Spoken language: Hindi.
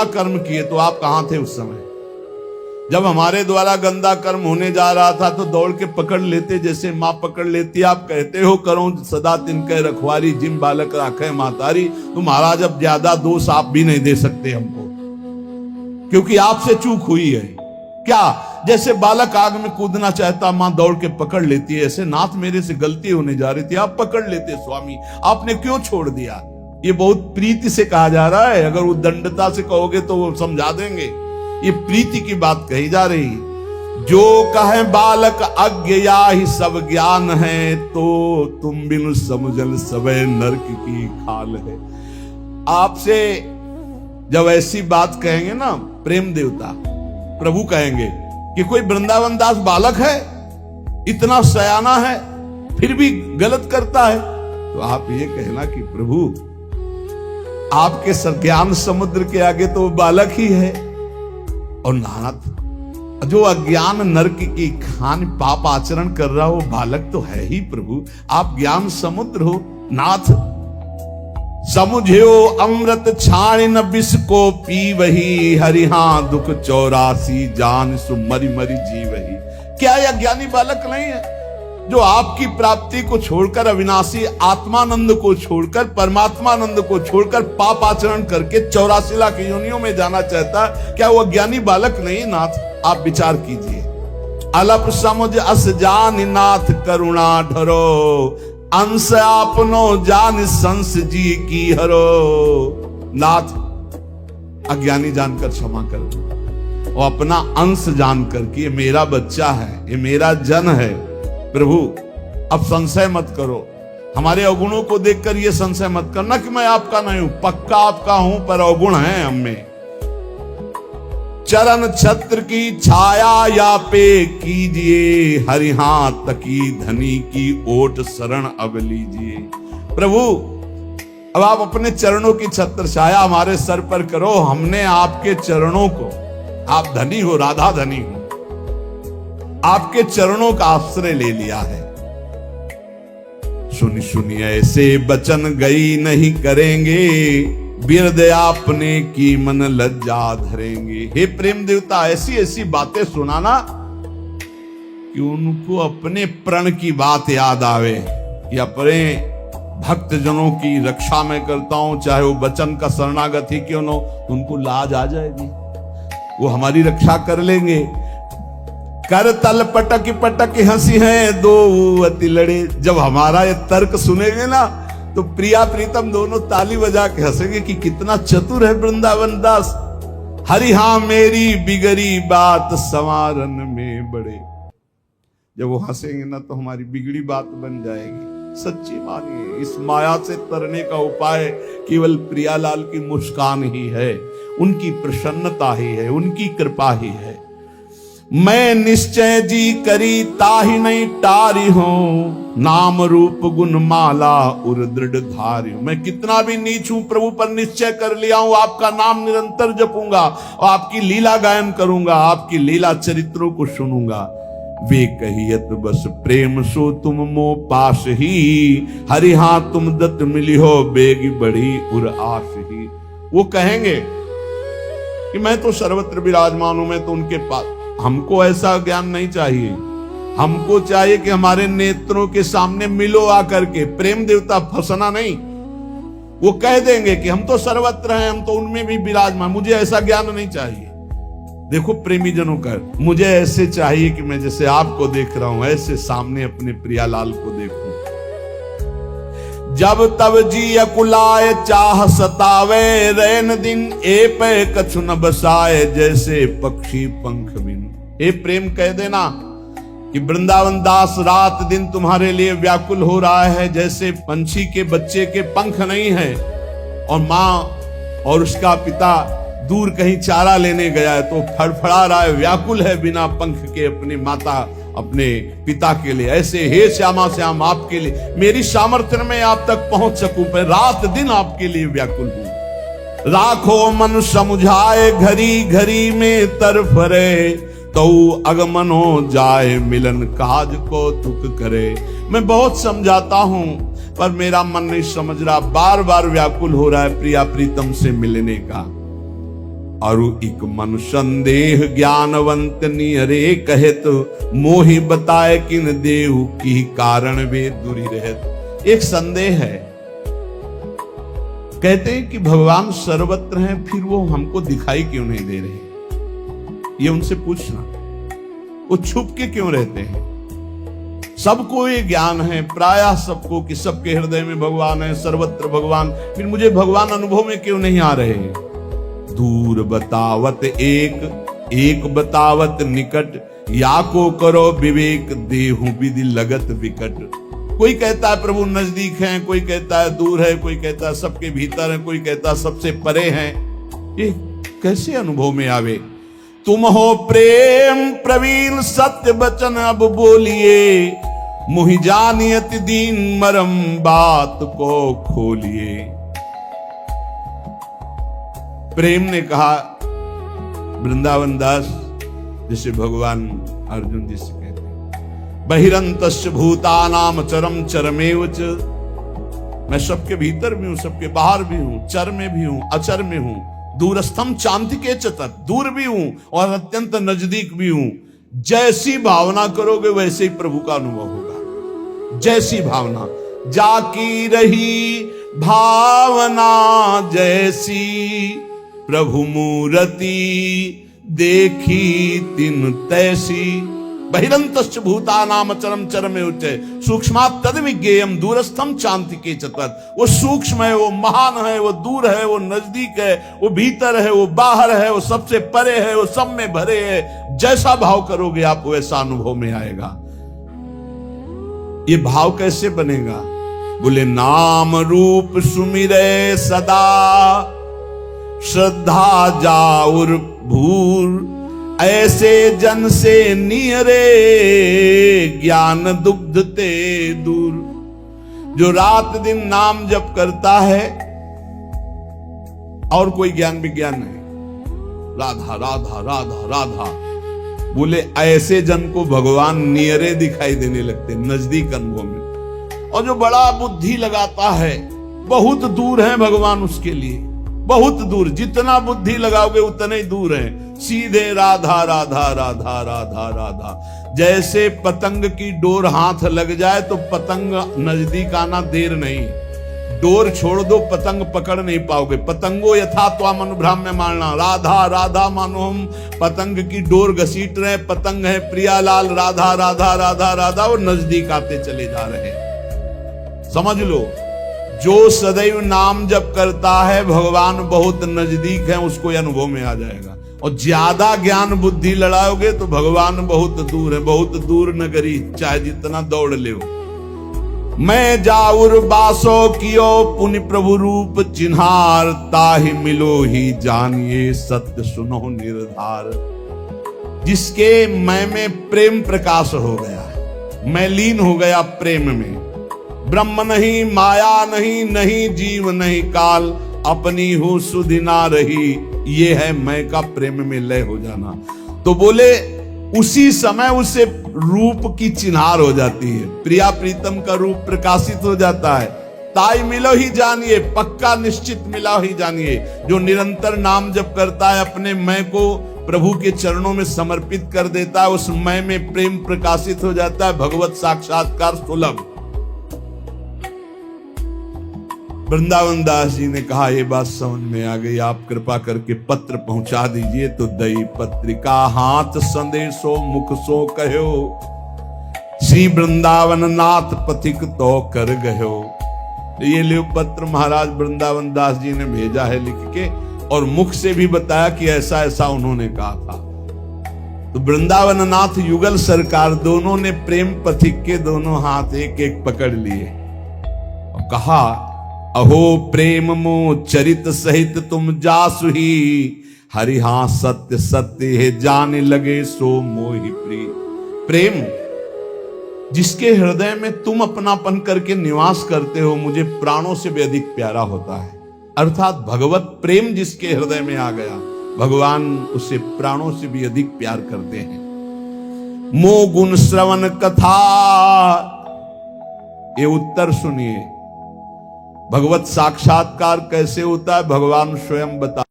गंदा कर्म किए तो आप कहां थे उस समय? जब हमारे द्वारा गंदा कर्म होने जा रहा था तो दौड़ के पकड़ लेते, जैसे माँ पकड़ लेती। आप कहते हो करो सदा तिनके रखवारी, जिम बालक राखे मातारी। तो महाराज अब ज्यादा दोष आप भी नहीं दे सकते हमको, क्योंकि आपसे चूक हुई है। क्या? जैसे बालक आग में कूदना चाहता, माँ दौड़ के पकड़ लेती है, ऐसे नाथ मेरे से गलती होने जा रही थी, आप पकड़ लेते स्वामी, आपने क्यों छोड़ दिया? ये बहुत प्रीति से कहा जा रहा है। अगर वो दंडता से कहोगे तो वो समझा देंगे। ये प्रीति की बात कही जा रही है। जो कहे बालक अज्ञ या ही सब ज्ञान है, तो तुम बिनु समझल सबे नरक की खाल है। आपसे जब ऐसी बात कहेंगे ना प्रेम देवता प्रभु, कहेंगे कि कोई वृंदावन दास बालक है, इतना सयाना है, फिर भी गलत करता है, तो आप ये कहना कि प्रभु आपके ज्ञान समुद्र के आगे तो वो बालक ही है। और नाथ जो अज्ञान नरक की खान पाप आचरण कर रहा हो, बालक तो है ही प्रभु। आप ज्ञान समुद्र हो नाथ। समुझो अमृत छाण न विष को पी वही, हरिहा दुख 84 जान सु मरी मरी जी वही। क्या यह ज्ञानी बालक नहीं है जो आपकी प्राप्ति को छोड़कर, अविनाशी आत्मानंद को छोड़कर, परमात्मानंद को छोड़कर पाप आचरण करके 84 लाख योनियों में जाना चाहता? क्या वह ज्ञानी बालक नहीं नाथ? आप विचार कीजिए। अलप समुझ अस जान नाथ करुणा ढरो, अंश आपनो जान संस जी की हरो। नाथ अज्ञानी जानकर क्षमा करो, और अपना अंश जानकर कि ये मेरा बच्चा है, ये मेरा जन है। प्रभु अब संशय मत करो, हमारे अवगुणों को देखकर ये संशय मत करना कि मैं आपका नहीं हूं। पक्का आपका हूं, पर अवगुण है हम में। चरण छत्र की छाया या पे कीजिए, हरिहा तकी धनी की ओट शरण अब लीजिए। प्रभु अब आप अपने चरणों की छत्र छाया हमारे सर पर करो। हमने आपके चरणों को, आप धनी हो, राधा धनी हो, आपके चरणों का आश्रय ले लिया है। सुनी सुनी ऐसे बचन गई नहीं करेंगे, बिरद आपने की मन लज्जा धरेंगे। हे प्रेम देवता ऐसी ऐसी बातें सुनाना कि उनको अपने प्रण की बात याद आवे कि अपने भक्त जनों की रक्षा मैं करता हूं, चाहे वो वचन का शरणागत ही क्यों न हो, उनको लाज आ जाएगी, वो हमारी रक्षा कर लेंगे। कर तल पटक पटक हंसी है दो अति लड़े। जब हमारा ये तर्क सुनेंगे ना तो प्रिया प्रीतम दोनों ताली बजा के हंसेंगे कि कितना चतुर है वृंदावन दास। हरि हाँ मेरी बिगड़ी बात संवारन में बड़े। जब वो हंसेंगे ना तो हमारी बिगड़ी बात बन जाएगी। सच्ची मानिए, इस माया से तरने का उपाय केवल प्रियालाल की मुस्कान ही है, उनकी प्रसन्नता ही है, उनकी कृपा ही है। मैं निश्चय जी करी ताहि नहीं टारी हूं, नाम रूप गुण माला उर दृढ़ धारी हूं। मैं कितना भी नीच हूं प्रभु, पर निश्चय कर लिया हूं आपका नाम निरंतर जपूंगा और आपकी लीला गायन करूंगा, आपकी लीला चरित्रों को सुनूंगा। वे कहियत बस प्रेम सो तुम मो पास ही, हरि हाँ तुम दत्त मिली हो बेगी बढ़ी उर आस ही। वो कहेंगे कि मैं तो सर्वत्र विराजमान हूं, मैं तो उनके पास। हमको ऐसा ज्ञान नहीं चाहिए, हमको चाहिए कि हमारे नेत्रों के सामने मिलो आकर के। प्रेम देवता फंसना नहीं, वो कह देंगे कि हम तो सर्वत्र हैं, हम तो उनमें भी विराजमान। मुझे ऐसा ज्ञान नहीं चाहिए। देखो प्रेमी जनों का, मुझे ऐसे चाहिए कि मैं जैसे आपको देख रहा हूं ऐसे सामने अपने प्रियालाल को देखूं। जब तब जी अकुलाए चाह सतावे, रैन दिन ए पे कछु न बसाए, जैसे पक्षी पंख बिन। हे प्रेम कह देना कि वृंदावन दास रात दिन तुम्हारे लिए व्याकुल हो रहा है, जैसे पंछी के बच्चे के पंख नहीं है और माँ और उसका पिता दूर कहीं चारा लेने गया है तो फड़फड़ा रहा है, व्याकुल है बिना पंख के अपनी माता अपने पिता के लिए। ऐसे हे श्यामा श्याम आपके लिए मेरी सामर्थ्य में आप तक पहुंच सकूं, पर रात दिन आपके लिए व्याकुल हूं। राखो मन समुझाए घड़ी घड़ी में तरफ रे, तो अगमनो जाए मिलन काज को तुक करे। मैं बहुत समझाता हूं पर मेरा मन नहीं समझ रहा, बार बार व्याकुल हो रहा है प्रिया प्रीतम से मिलने का। अरु इक मन संदेह ज्ञानवंत नियरे कहत, मोहि बताए किन देहु की कारण वे दूरी रहत। एक संदेह है, कहते हैं कि भगवान सर्वत्र हैं, फिर वो हमको दिखाई क्यों नहीं दे रहे? ये उनसे पूछना, वो छुप के क्यों रहते हैं? सबको ये ज्ञान है, प्रायः सबको, कि सबके हृदय में भगवान है, सर्वत्र भगवान, फिर मुझे भगवान अनुभव में क्यों नहीं आ रहे? दूर बतावत एक, एक बतावत निकट, या को करो विवेक, देहु विधि लगत विकट। कोई कहता है प्रभु नजदीक हैं, कोई कहता है दूर है, कोई कहता है सबके भीतर है, कोई कहता है सबसे परे हैं। ये कैसे अनुभव में आवे? तुम हो प्रेम प्रवीण सत्य वचन अब बोलिए, मुहि जानियत दीन मरम बात को खोलिए। प्रेम ने कहा वृंदावन दास, जिसे भगवान अर्जुन जी से कहते हैं, बहिरंतस्य भूतानाम चरम चरमेव च। मैं सबके भीतर भी हूं, सबके बाहर भी हूं, चर में भी हूं, अचर में हूं, दूरस्थम चांतिके च तत्, दूर भी हूं और अत्यंत नजदीक भी हूं। जैसी भावना करोगे वैसे ही प्रभु का अनुभव होगा। जैसी भावना, जाकी रही भावना जैसी, प्रभु मूर्ति देखी तिन तैसी। बहिरंतश्च भूतानाम चरम चरमे उच्च, सूक्ष्मात् तद विज्ञेयम दूरस्थम चांतिके च तत्। वो सूक्ष्म है, वो महान है, वो दूर है, वो नजदीक है, वो भीतर है, वो बाहर है, वो सबसे परे है, वो सब में भरे है। जैसा भाव करोगे आप वैसा अनुभव में आएगा। ये भाव कैसे बनेगा? बोले नाम रूप सुमिरे सदा, श्रद्धा जाउर भूर, ऐसे जन से नियरे ज्ञान दुग्ध ते दूर। जो रात दिन नाम जप करता है और कोई ज्ञान विज्ञान नहीं, राधा राधा राधा राधा, बोले ऐसे जन को भगवान नियरे दिखाई देने लगते, नजदीक अनुभव में। और जो बड़ा बुद्धि लगाता है, बहुत दूर है भगवान उसके लिए, बहुत दूर। जितना बुद्धि लगाओगे उतने ही दूर है। सीधे राधा राधा राधा राधा राधा। जैसे पतंग की डोर हाथ लग जाए तो पतंग नजदीक आना देर नहीं, डोर छोड़ दो पतंग पकड़ नहीं पाओगे। पतंगो यथा त्वाम अनुभ्राम्य मानना, राधा राधा मानो हम पतंग की डोर घसीट रहे, पतंग है प्रियालाल, राधा राधा राधा राधा, और नजदीक आते चले जा रहे हैं। समझ लो, जो सदैव नाम जप करता है भगवान बहुत नजदीक है, उसको अनुभव में आ जाएगा। और ज्यादा ज्ञान बुद्धि लड़ाओगे तो भगवान बहुत दूर है, बहुत दूर नगरी, चाहे जितना दौड़ ले। मैं जाउर बासो कियो पुनि प्रभु रूप चिन्हार, ताहि मिलो ही जानिए सत्य सुनो निर्धार। जिसके मैं में प्रेम प्रकाश हो गया, मैं लीन हो गया प्रेम में, ब्रह्म नहीं माया नहीं, नहीं जीव नहीं काल, अपनी हूं सुधि ना रही, ये है मैं का प्रेम में लय हो जाना। तो बोले उसी समय उसे रूप की चिन्हार हो जाती है, प्रिया प्रीतम का रूप प्रकाशित हो जाता है। ताई मिलो ही जानिए, पक्का निश्चित मिला ही जानिए। जो निरंतर नाम जप करता है, अपने मैं को प्रभु के चरणों में समर्पित कर देता है, उस मैं में प्रेम प्रकाशित हो जाता है, भगवत साक्षात्कार सुलभ। वृंदावन दास जी ने कहा ये बात समझ में आ गई, आप कृपा करके पत्र पहुंचा दीजिए। तो दई पत्रिका हाथ संदेशो मुख सो कहो, श्री वृंदावन नाथ पथिक तो कर गयो। ये ले पत्र महाराज वृंदावन दास जी ने भेजा है लिख के, और मुख से भी बताया कि ऐसा ऐसा उन्होंने कहा था। तो वृंदावन नाथ युगल सरकार दोनों ने प्रेम पथिक के दोनों हाथ एक एक पकड़ लिए और कहा, अहो प्रेम मो चरित सहित तुम जासु ही, हरि हाँ सत्य सत्य है जाने लगे सो मोहि प्रिय। प्रेम जिसके हृदय में तुम अपनापन करके निवास करते हो, मुझे प्राणों से भी अधिक प्यारा होता है। अर्थात भगवत प्रेम जिसके हृदय में आ गया, भगवान उसे प्राणों से भी अधिक प्यार करते हैं। मो गुण श्रवण कथा, ये उत्तर सुनिए। भगवत साक्षात्कार कैसे होता है, भगवान स्वयं बता